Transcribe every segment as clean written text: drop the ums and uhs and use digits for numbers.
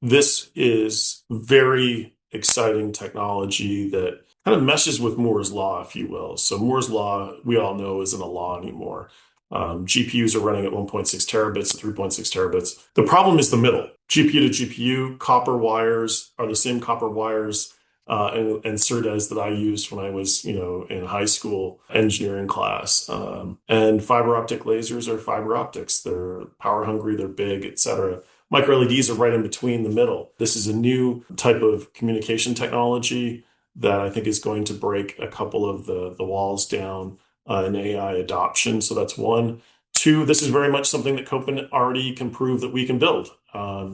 This is very exciting technology that kind of meshes with Moore's law, if you will. So Moore's law, we all know, isn't a law anymore. GPUs are running at 1.6 terabits to 3.6 terabits. The problem is the middle. GPU to GPU, copper wires are the same copper wires and SerDes that I used when I was, in high school engineering class. And fiber optic lasers are fiber optics. They're power hungry, they're big, etc. Micro LEDs are right in between the middle. This is a new type of communication technology that I think is going to break a couple of the walls down in AI adoption. So that's one. Two, this is very much something that Kopin already can prove that we can build. I'll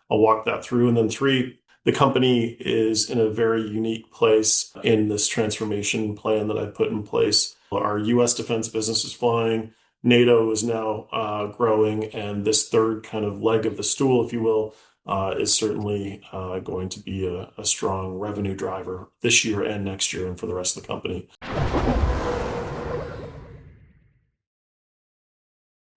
walk that through. And then three, the company is in a very unique place in this transformation plan that I put in place. Our US defense business is flying. NATO is now growing, and this third kind of leg of the stool, if you will, is certainly going to be a strong revenue driver this year and next year and for the rest of the company.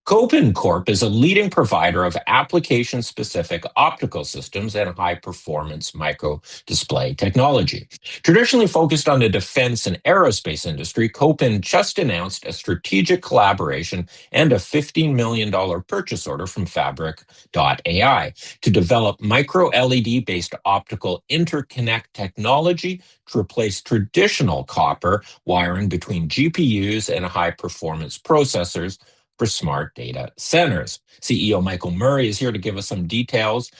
Kopin Corp is a leading provider of application-specific optical systems and high-performance microdisplay technology. Traditionally focused on the defense and aerospace industry, Kopin just announced a strategic collaboration and a $15 million purchase order from Fabric.ai to develop micro-LED-based optical interconnect technology to replace traditional copper wiring between GPUs and high-performance processors for smart data centers. CEO Michael Murray is here to give us some details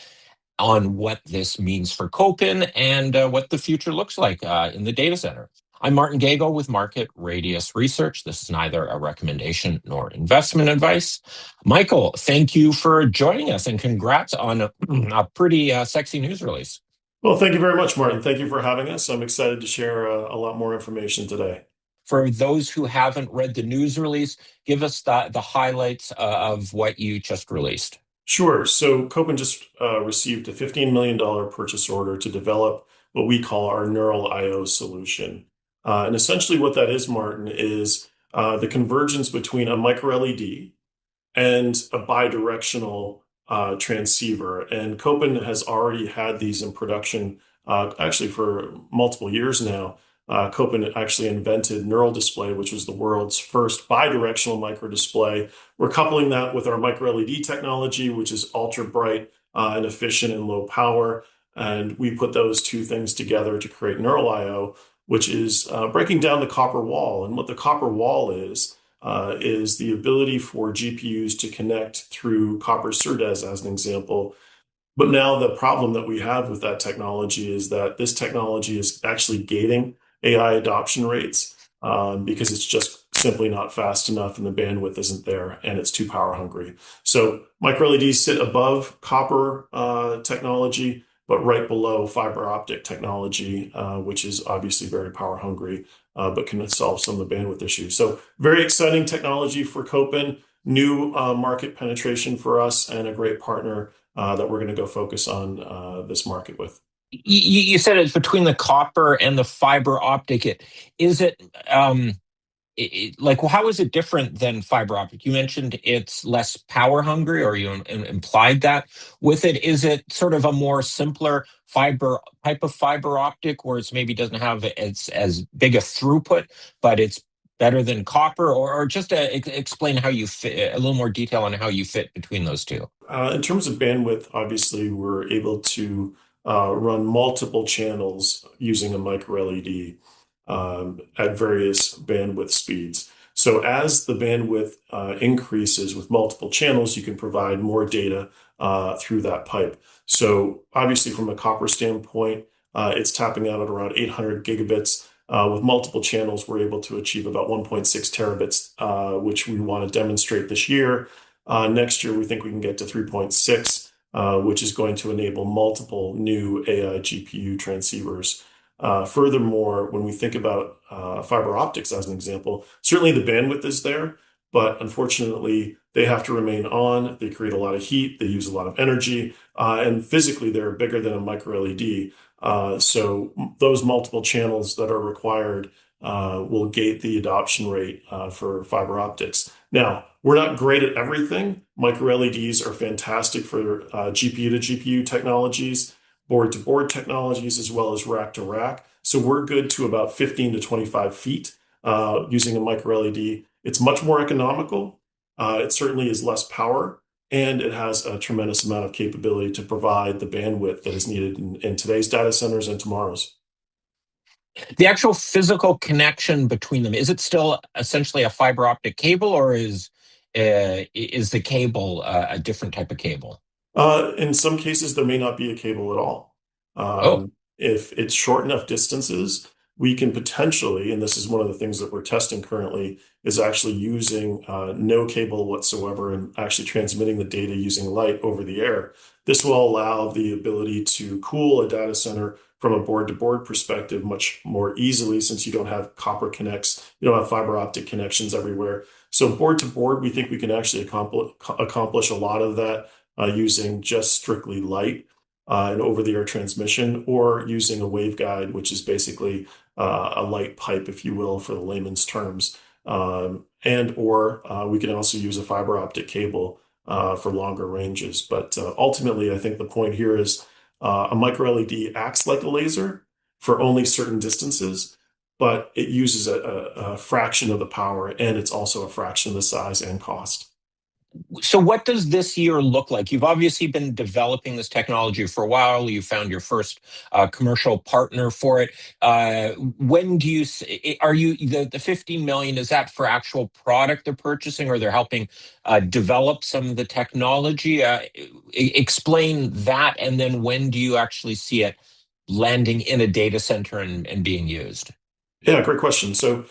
on what this means for Kopin and what the future looks like in the data center. I'm Martin Gago with Market Radius Research. This is neither a recommendation nor investment advice. Michael, thank you for joining us and congrats on a pretty sexy news release. Well, thank you very much, Martin. Thank you for having us. I'm excited to share a lot more information today. For those who haven't read the news release, give us the highlights of what you just released. Sure. So Kopin just received a $15 million purchase order to develop what we call our neural I/O solution. And essentially what that is, Martin, is the convergence between a micro LED and a bidirectional transceiver. And Kopin has already had these in production actually for multiple years now. Kopin actually invented neural display, which was the world's first bidirectional microdisplay. We're coupling that with our micro LED technology, which is ultra bright and efficient and low power. And we put those two things together to create neural I/O, which is breaking down the copper wall. And what the copper wall is the ability for GPUs to connect through copper SerDes, as an example. But now the problem that we have with that technology is that this technology is actually gating AI adoption rates because it's just simply not fast enough and the bandwidth isn't there and it's too power hungry. So micro LEDs sit above copper technology, but right below fiber optic technology, which is obviously very power hungry, but can solve some of the bandwidth issues. So very exciting technology for Kopin, new market penetration for us, and a great partner that we're going to go focus on this market with. You said it's between the copper and the fiber optic. Is it like, well, how is it different than fiber optic? You mentioned it's less power hungry, or you implied that with it. Is it sort of a more simpler fiber type of fiber optic, where it's maybe doesn't have as big a throughput, but it's better than copper, or just explain how you fit, a little more detail on how you fit between those two? In terms of bandwidth, obviously, we're able to run multiple channels using a micro LED at various bandwidth speeds. So as the bandwidth increases with multiple channels, you can provide more data through that pipe. So obviously, from a copper standpoint, it's tapping out at around 800 gigabits. With multiple channels, we're able to achieve about 1.6 terabits, which we want to demonstrate this year. Next year, we think we can get to 3.6, which is going to enable multiple new AI GPU transceivers. Furthermore, when we think about fiber optics as an example, certainly the bandwidth is there, but unfortunately, they have to remain on. They create a lot of heat. They use a lot of energy. And physically, they're bigger than a micro LED. So those multiple channels that are required will gate the adoption rate for fiber optics. Now, we're not great at everything. Micro LEDs are fantastic for GPU to GPU technologies, board to board technologies, as well as rack to rack. So we're good to about 15 to 25 feet using a micro LED. It's much more economical. It certainly is less power, and it has a tremendous amount of capability to provide the bandwidth that is needed in today's data centers and tomorrow's. The actual physical connection between them, is it still essentially a fiber optic cable, or is the cable a different type of cable? In some cases, there may not be a cable at all. Oh, If it's short enough distances, we can potentially, and this is one of the things that we're testing currently, is actually using no cable whatsoever and actually transmitting the data using light over the air. This will allow the ability to cool a data center from a board-to-board perspective much more easily since you don't have copper connects, you don't have fiber optic connections everywhere. So board to board, we think we can actually accomplish a lot of that using just strictly light and over-the-air transmission, or using a waveguide, which is basically a light pipe, if you will, for the layman's terms. And or we can also use a fiber optic cable for longer ranges. But ultimately, I think the point here is a micro LED acts like a laser for only certain distances, but it uses a fraction of the power, and it's also a fraction of the size and cost. so what does this year look like? You've obviously been developing this technology for a while. You found your first commercial partner for it. When do you are you the 15 million? Is that for actual product they're purchasing, or they're helping develop some of the technology? Explain that, and then when do you actually see it landing in a data center and being used? Yeah, great question. So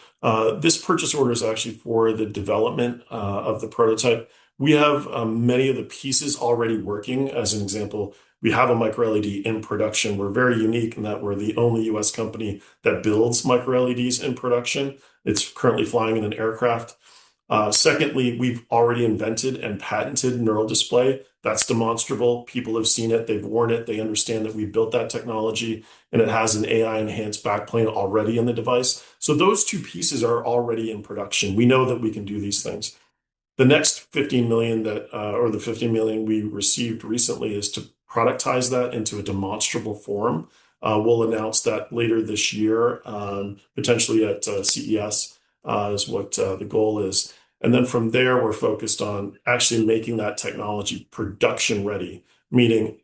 this purchase order is actually for the development of the prototype. We have many of the pieces already working. As an example, we have a micro LED in production. We're very unique in that we're the only US company that builds micro LEDs in production. It's currently flying in an aircraft. Secondly, we've already invented and patented neural display. That's demonstrable. People have seen it, they've worn it, they understand that we built that technology, and it has an AI enhanced backplane already in the device. So those two pieces are already in production. We know that we can do these things. The next 15 million or the 15 million we received recently is to productize that into a demonstrable form. We'll announce that later this year, potentially at CES, is what the goal is. And then from there, we're focused on actually making that technology production ready, meaning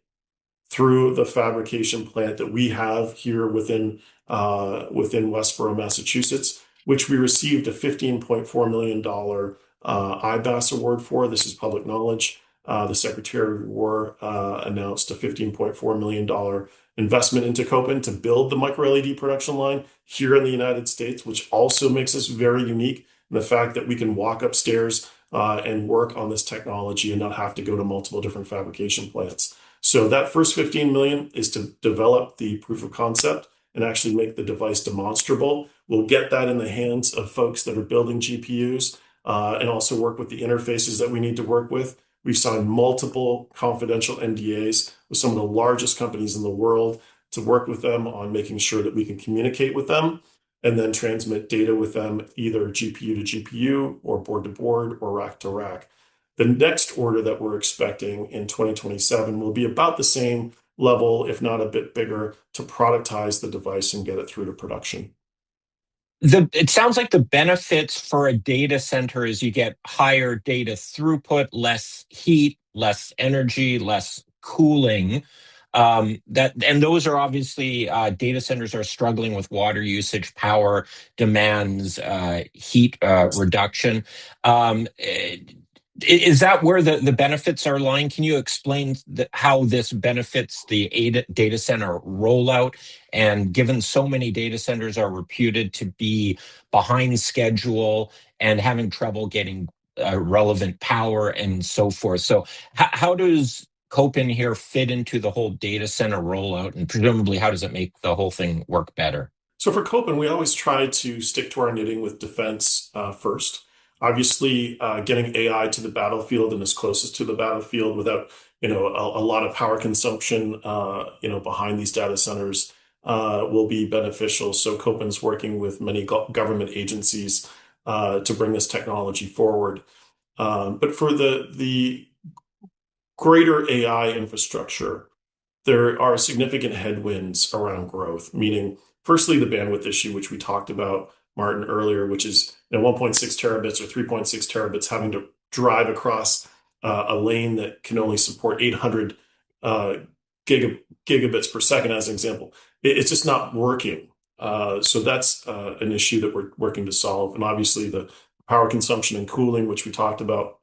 through the fabrication plant that we have here within Westborough, Massachusetts, which we received a $15.4 million IBAS award for. This is public knowledge. The Secretary of War announced a $15.4 million investment into Kopin to build the micro LED production line here in the United States, which also makes us very unique in the fact that we can walk upstairs and work on this technology and not have to go to multiple different fabrication plants. So that first 15 million is to develop the proof of concept and actually make the device demonstrable. We'll get that in the hands of folks that are building GPUs and also work with the interfaces that we need to work with. We've signed multiple confidential NDAs with some of the largest companies in the world to work with them on making sure that we can communicate with them and then transmit data with them, either GPU to GPU or board to board or rack to rack. The next order that we're expecting in 2027 will be about the same level, if not a bit bigger, to productize the device and get it through to production. It sounds like the benefits for a data center is you get higher data throughput, less heat, less energy, less cooling. And those are obviously data centers are struggling with water usage, power demands, heat reduction. Is that where the benefits are lying? Can you explain how this benefits the data center rollout? And given so many data centers are reputed to be behind schedule and having trouble getting relevant power and so forth. So, how does Kopin here fit into the whole data center rollout? And presumably, how does it make the whole thing work better? So for Kopin, we always try to stick to our knitting with defense first. Obviously, getting AI to the battlefield and as closest to the battlefield without, a lot of power consumption, behind these data centers will be beneficial. So Kopin's working with many government agencies to bring this technology forward. But for the greater AI infrastructure, there are significant headwinds around growth, meaning, firstly, the bandwidth issue, which we talked about, Martin, earlier, which is 1.6 terabits or 3.6 terabits having to drive across a lane that can only support 800 uh, gigabits per second, as an example. It's just not working. So that's an issue that we're working to solve. And obviously, the power consumption and cooling, which we talked about.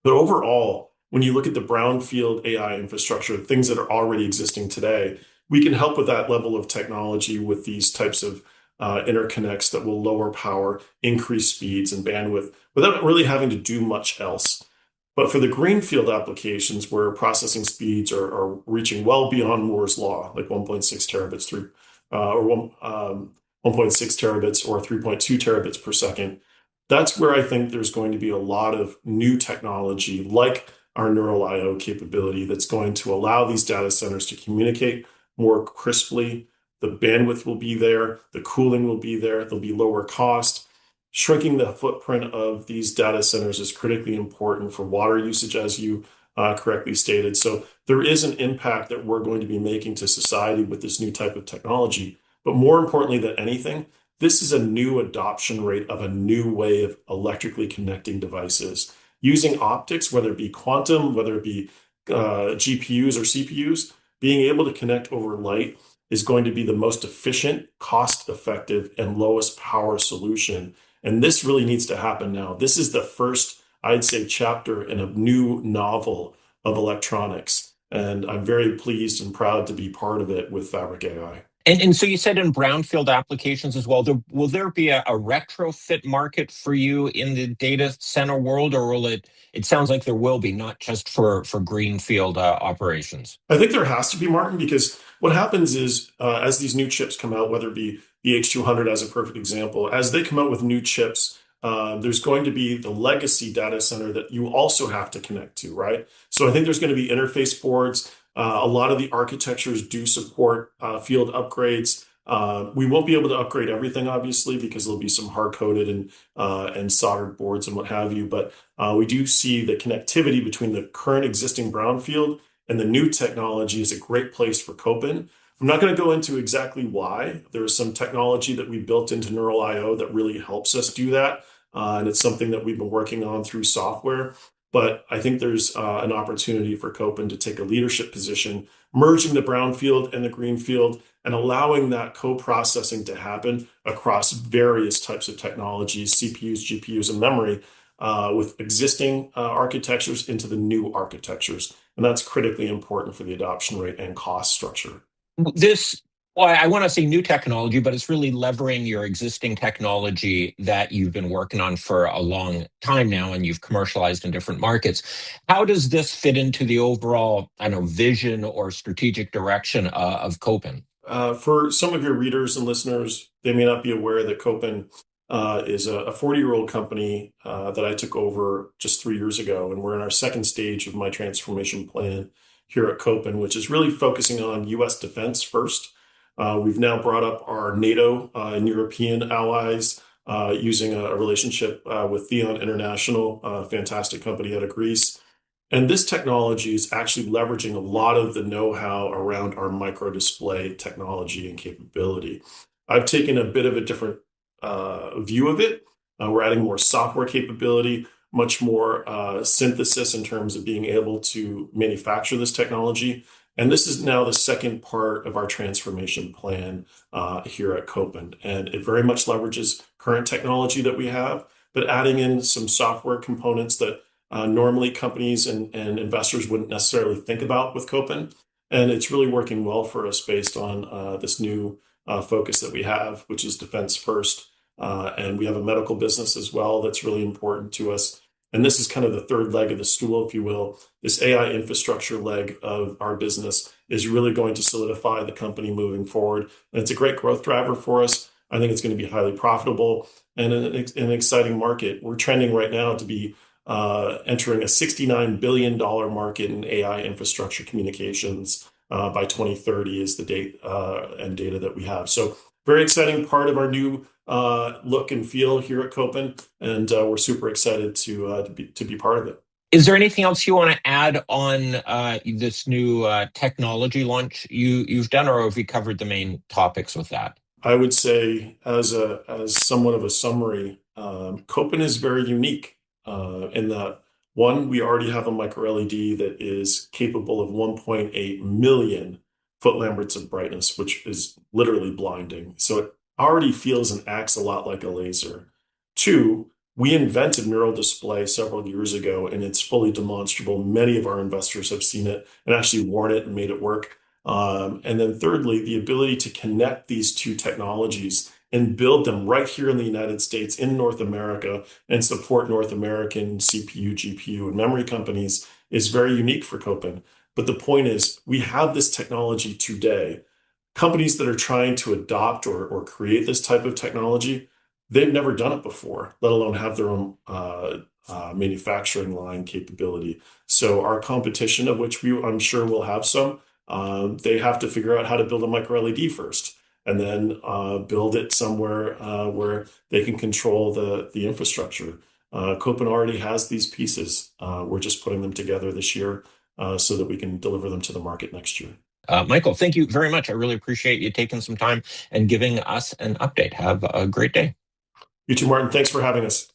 But overall, when you look at the brownfield AI infrastructure, things that are already existing today, we can help with that level of technology with these types of interconnects that will lower power, increase speeds and bandwidth without really having to do much else. But for the greenfield applications where processing speeds are reaching well beyond Moore's law, like 1.6 terabits through or 1.6 terabits or 3.2 terabits per second, that's where I think there's going to be a lot of new technology like our neural I/O capability that's going to allow these data centers to communicate more crisply. The bandwidth will be there, the cooling will be there, there'll be lower cost. Shrinking the footprint of these data centers is critically important for water usage, as you correctly stated. So there is an impact that we're going to be making to society with this new type of technology. But more importantly than anything, this is a new adoption rate of a new way of electrically connecting devices. Using optics, whether it be quantum, whether it be GPUs or CPUs, being able to connect over light is going to be the most efficient, cost-effective, and lowest power solution. And this really needs to happen now. This is the first, I'd say, chapter in a new novel of electronics. And I'm very pleased and proud to be part of it with Fabric AI. And so you said in brownfield applications as well, will there be a retrofit market for you in the data center world, or will it sounds like there will be, not just for greenfield operations? I think there has to be, Martin, because what happens is as these new chips come out, whether it be the H200 as a perfect example, as they come out with new chips, there's going to be the legacy data center that you also have to connect to, right? So I think there's going to be interface boards. A lot of the architectures do support field upgrades. We won't be able to upgrade everything, obviously, because there'll be some hard-coded and soldered boards and what have you. But we do see the connectivity between the current existing brownfield and the new technology is a great place for Kopin. I'm not going to go into exactly why. There is some technology that we built into Neural I/O that really helps us do that. And it's something that we've been working on through software. But I think there's an opportunity for Kopin to take a leadership position, merging the brownfield and the greenfield and allowing that co-processing to happen across various types of technologies, CPUs, GPUs, and memory, with existing architectures into the new architectures. And that's critically important for the adoption rate and cost structure. This, well, I want to say new technology, but it's really leveraging your existing technology that you've been working on for a long time now and you've commercialized in different markets. How does this fit into the overall, I don't know, vision or strategic direction of Kopin? For some of your readers and listeners, they may not be aware that Kopin is a 40-year-old company that I took over just 3 years ago. And we're in our second stage of my transformation plan here at Kopin, which is really focusing on US defense first. We've now brought up our NATO and European allies using a relationship with Theon International, a fantastic company out of Greece. And this technology is actually leveraging a lot of the know-how around our microdisplay technology and capability. I've taken a bit of a different view of it. We're adding more software capability, much more synthesis in terms of being able to manufacture this technology. And this is now the second part of our transformation plan here at Kopin. And it very much leverages current technology that we have, but adding in some software components that normally companies and investors wouldn't necessarily think about with Kopin. And it's really working well for us based on this new focus that we have, which is defense first. And we have a medical business as well that's really important to us. And this is kind of the third leg of the stool, if you will. This AI infrastructure leg of our business is really going to solidify the company moving forward. And it's a great growth driver for us. I think it's going to be highly profitable and an exciting market. We're trending right now to be entering a $69 billion market in AI infrastructure communications by 2030 is the date and data that we have. So very exciting part of our new look and feel here at Kopin, and we're super excited to be part of it. Is there anything else you want to add on this new technology launch you've done, or have we covered the main topics with that? I would say, as somewhat of a summary, Kopin is very unique in that one, we already have a micro LED that is capable of 1.8 million foot lamberts of brightness, which is literally blinding. So it already feels and acts a lot like a laser. Two, we invented neural display several years ago, and it's fully demonstrable. Many of our investors have seen it and actually worn it and made it work. And then thirdly, the ability to connect these two technologies and build them right here in the United States, in North America, and support North American CPU, GPU, and memory companies is very unique for Kopin. But the point is, we have this technology today. Companies that are trying to adopt or create this type of technology, they've never done it before, let alone have their own manufacturing line capability. So our competition, of which I'm sure will have some, they have to figure out how to build a micro LED first, and then build it somewhere where they can control the infrastructure. Kopin already has these pieces. We're just putting them together this year so that we can deliver them to the market next year. Michael, thank you very much. I really appreciate you taking some time and giving us an update. Have a great day. You too, Martin. Thanks for having us.